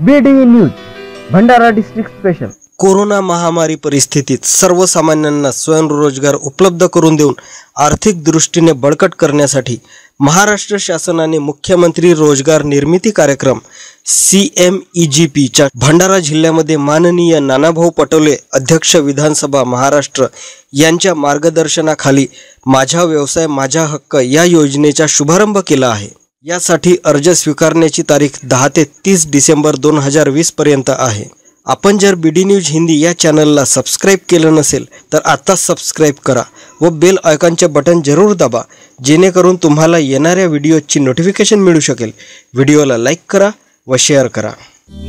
BDV news Bhandara district special. Corona महामारी परिस्थितीत सर्वसामान्यांना स्वयंरोजगार उपलब्ध करून देऊन आर्थिक दृष्टीने बळकट करण्यासाठी महाराष्ट्र शासनाने मुख्यमंत्री रोजगार निर्मिती कार्यक्रम CMEGP च्या भंडारा जिल्ह्यामध्ये माननीय नानाभाऊ पटोले अध्यक्ष विधानसभा महाराष्ट्र यांच्या मार्गदर्शनाखाली माझा व्यवसाय माझा हक्क या योजनेचा शुभारंभ केला आहे। यासाठी अर्ज स्वीकारण्याची तारीख 10 ते 30 डिसेंबर 2020 पर्यंत आहे। आपण जर BD न्यूज हिंदी या चॅनलला सबस्क्राइब केलं नसेल तर आता सबस्क्राइब करा व बेल आयकॉनचे बटन जरूर दाबा, जेणेकरून तुम्हाला येणाऱ्या व्हिडिओची नोटिफिकेशन मिळू शकेल। व्हिडिओला लाईक करा व शेअर करा।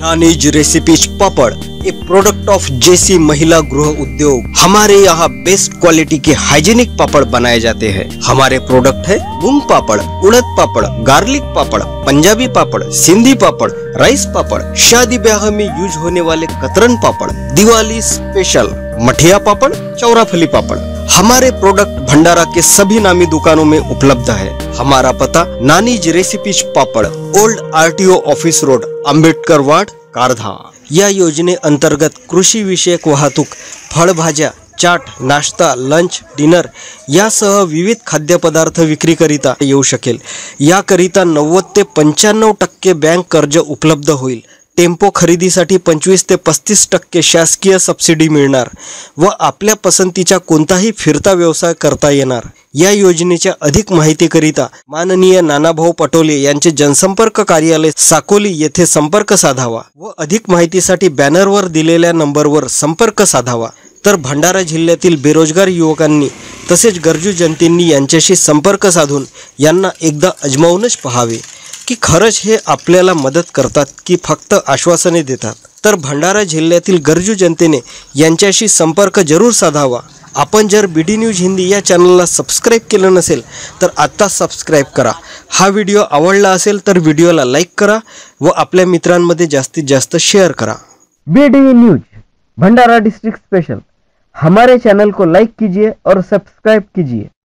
Nannies recipes papad A product of JC महिला गृह उद्योग। हमारे यहाँ बेस्ट क्वालिटी के हाइजीनिक पापड़ बनाए जाते हैं। हमारे प्रोडक्ट है मूंग पापड़, उड़द पापड़, गार्लिक पापड़, पंजाबी पापड़, सिंधी पापड़, राइस पापड़, शादी ब्याह में यूज होने वाले कतरन पापड़, दिवाली स्पेशल मठिया पापड़, चौराफली पापड़। हमारे प्रोडक्ट भंडारा के सभी नामी दुकानों में उपलब्ध है। हमारा पता Nani's recipes papad, old RTO office road, Ambedkar ward, Kardha. या योजने अंतर्गत कृषी विषयक वाहतूक, फळभाज्या, चाट, नाश्ता, लंच, डिनर यासह विविध खाद्यपदार्थ विक्रीकरिता येऊ शकेल। याकरिता 90 ते 95% बँक कर्ज उपलब्ध होईल। टेम्पो खरेदीसाठी 25 ते 35% शासकीय सबसिडी मिळणार व आपल्या पसंतीचा कोणताही फिरता व्यवसाय करता येणार। या योजनेच्या अधिक माहितीकरिता माननीय नानाभाऊ पटोले यांचे जनसंपर्क कार्यालय साकोली येथे संपर्क साधावा व अधिक माहितीसाठी बॅनरवर दिलेल्या नंबरवर संपर्क साधावा। तर भंडारा जिल्ह्यातील बेरोजगार युवकांनी तसेच गरजू जनतेंनी यांच्याशी संपर्क साधून यांना एकदा अजमावूनच पहावे की खरंच हे आपल्याला मदत करतात की फक्त आश्वासने देतात। तर भंडारा जिल्ह्यातील गरजू जनतेने यांच्याशी संपर्क जरूर साधावा। आपण जर BD न्यूज हिंदी या चॅनलला सबस्क्राइब केलं नसेल तर आता सबस्क्राइब करा। हा व्हिडिओ आवडला असेल तर व्हिडिओला लाईक करा व आपल्या मित्रांमध्ये जास्तीत जास्त शेअर करा। BDV news Bhandara district special. हमारे चैनल को लाइक कीजिए और सब्सक्राइब कीजिए।